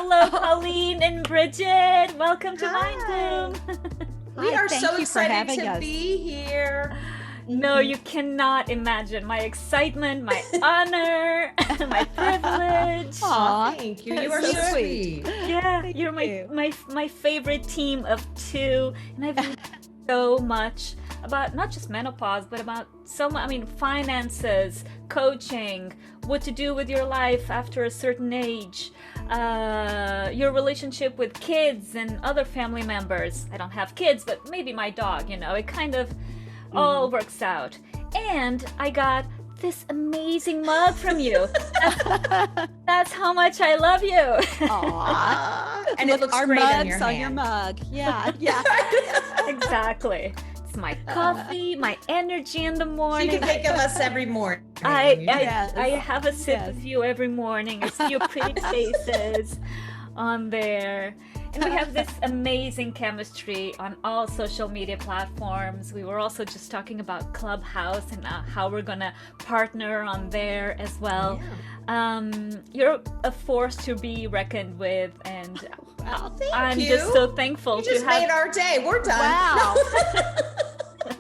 Hello, Colleen and Bridget. Welcome to Mind Hi. Bloom. We Hi, are thank so you for excited having to us. be here. No, you cannot imagine my excitement, my honor, my privilege. Aw, Thank you. You are so so sweet. sweet. Yeah, Thank you're you. my favorite team of two, and I've learned so much about not just menopause, but about finances, coaching, what to do with your life after a certain age, your relationship with kids and other family members. I don't have kids, but maybe my dog. It kind of all works out. And I got this amazing mug from you. That's how much I love you. Aw. And it Look, looks our great mugs on your hand. mug. Yeah, yeah. Exactly. It's my coffee, my energy in the You morning. can think of us every morning. I Yes. have a sip Yes. of you every morning. I see your pretty faces on there. And we have this amazing chemistry on all social media platforms. We were also just talking about Clubhouse and how we're gonna partner on there as well. You're a force to be reckoned with, and Well, thank I'm you. just so thankful You to just have. made our day. We're done. Wow.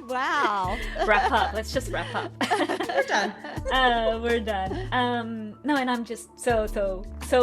Wow. Wrap up. Let's just wrap up. We're done. We're done. No, and I'm just so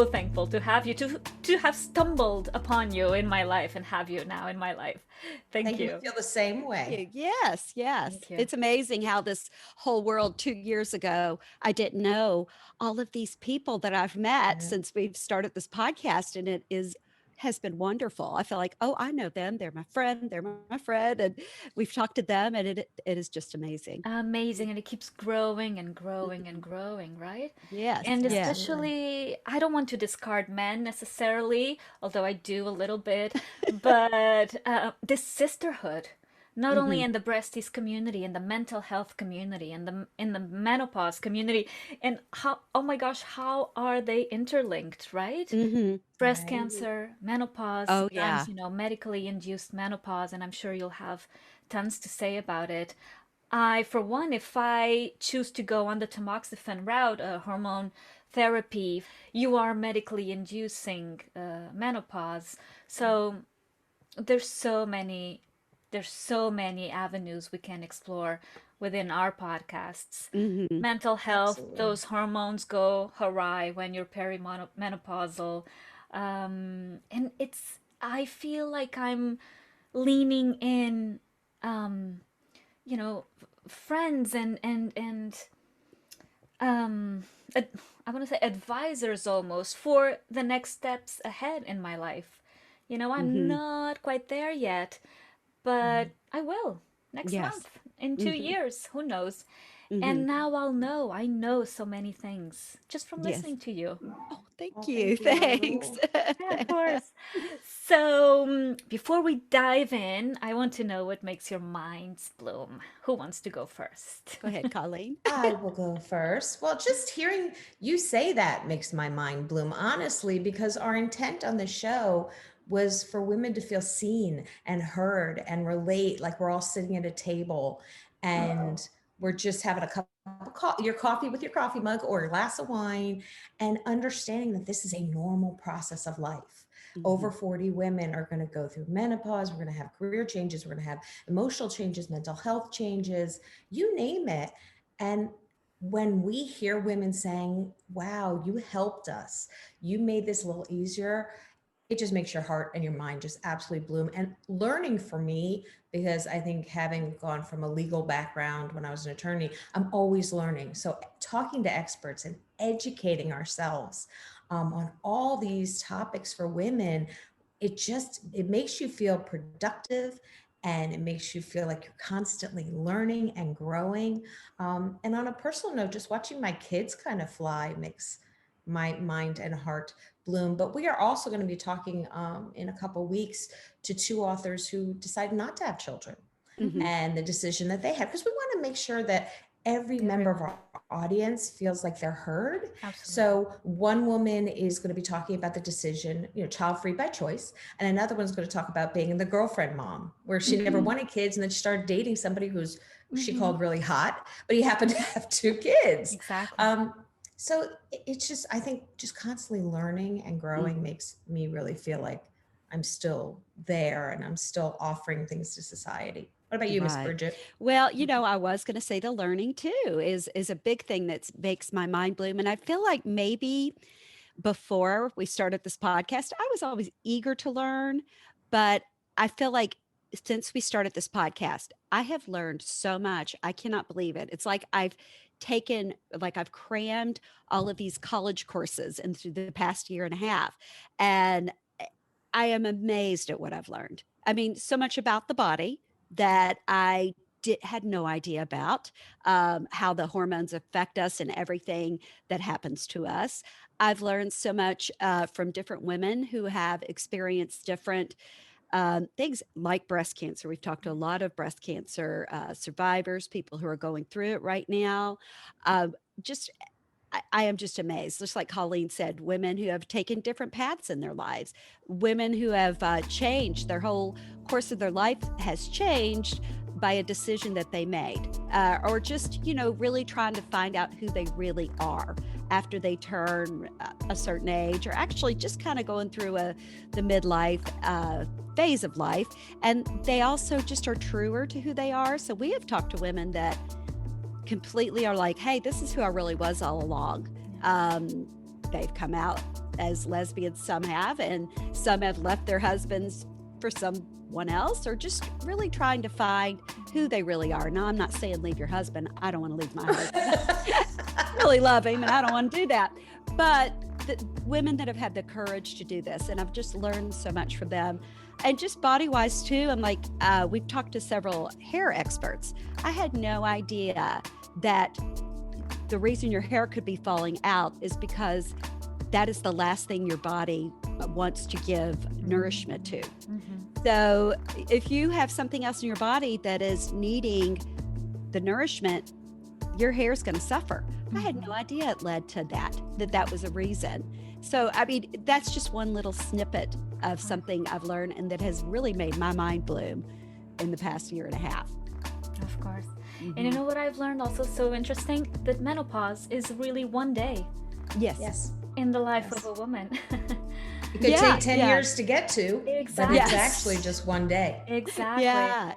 thankful to have you, to have stumbled upon you in my life and have you now in my life. Thank you. I feel the same way. Yes, yes. Thank you. It's amazing how this whole world 2 years ago, I didn't know all of these people that I've met Yeah. since we've started this podcast, and has been wonderful. I feel like, oh, I know them. They're my friend. They're my friend. And we've talked to them, and it is just amazing. Amazing, and it keeps growing and growing and growing, right? Yes, And yes. especially, I don't want to discard men necessarily, although I do a little bit, but this sisterhood, not only in the breasties community, in the mental health community, in the menopause community, and how, oh my gosh, how are they interlinked, right? Mm-hmm. Breast Right. cancer, menopause, Oh, sometimes, yeah. medically induced menopause, and I'm sure you'll have tons to say about it. For one, if I choose to go on the tamoxifen route, hormone therapy, you are medically inducing menopause. So there's so many, there's so many avenues we can explore within our podcasts. Mm-hmm. Mental health, Absolutely. those hormones go awry when you're perimenopausal. And I feel like I'm leaning in, um, friends and um, I want to say advisors almost for the next steps ahead in my life. I'm Mm-hmm. not quite there yet, but I will next Yes. month, in 2 years, who knows? Mm-hmm. And now I'll know. I know so many things just from Yes. listening to you. Oh, thank Well, you. thank you. Thanks. Yeah, of course. So, before we dive in, I want to know what makes your minds bloom. Who wants to go first? Go ahead, Colleen. I will go first. Well, just hearing you say that makes my mind bloom, honestly, because our intent on the show was for women to feel seen and heard and relate, like we're all sitting at a table and we're just having a cup of your coffee with your coffee mug or a glass of wine, and understanding that this is a normal process of life. Over 40 women are going to go through menopause. We're going to have career changes. We're going to have emotional changes, mental health changes, you name it. And when we hear women saying, wow, you helped us, you made this a little easier, it just makes your heart and your mind just absolutely bloom. And learning for me, because I think having gone from a legal background when I was an attorney, I'm always learning. So talking to experts and educating ourselves on all these topics for women, it makes you feel productive, and it makes you feel like you're constantly learning and growing. And on a personal note, just watching my kids kind of fly makes my mind and heart bloom. But we are also going to be talking in a couple of weeks to two authors who decided not to have children Mm-hmm. and the decision that they had, because we want to make sure that every member of our audience feels like they're heard. Absolutely. So one woman is going to be talking about the decision, child-free by choice, and another one's going to talk about being the girlfriend mom, where she never wanted kids, and then she started dating somebody who's she called really hot, but he happened to have two kids. Exactly. So it's just, I think just constantly learning and growing makes me really feel like I'm still there and I'm still offering things to society. What about you, Miss Right. Bridget? Well, I was going to say the learning too is a big thing that makes my mind bloom. And I feel like maybe before we started this podcast, I was always eager to learn, but I feel like since we started this podcast, I have learned so much. I cannot believe it. It's like I've crammed all of these college courses into the past year and a half. And I am amazed at what I've learned. I mean, so much about the body that had no idea about, how the hormones affect us and everything that happens to us. I've learned so much from different women who have experienced different things like breast cancer. We've talked to a lot of breast cancer survivors, people who are going through it right now. Just I am just amazed. Just like Colleen said, women who have taken different paths in their lives, women who have changed their whole course of their life has changed by a decision that they made, or just, really trying to find out who they really are after they turn a certain age, or actually just kind of going through the midlife phase of life. And they also just are truer to who they are. So we have talked to women that completely are like, hey, this is who I really was all along. They've come out as lesbians, some have, and some have left their husbands for someone else, or just really trying to find who they really are. Now, I'm not saying leave your husband. I don't want to leave my husband. I really love him and I don't want to do that. But the women that have had the courage to do this, and I've just learned so much from them. And just body wise too, I'm like, we've talked to several hair experts. I had no idea that the reason your hair could be falling out is because that is the last thing your body wants to give nourishment to. So if you have something else in your body that is needing the nourishment, your hair is going to suffer. I had no idea it led to that was a reason. So, I mean, that's just one little snippet of something I've learned and that has really made my mind bloom in the past year and a half. Of course. And you know what I've learned also so interesting? That menopause is really one day Yes. in the life of a woman. It could take 10 years to get to, Exactly. but it's actually just one day. Exactly. Yeah.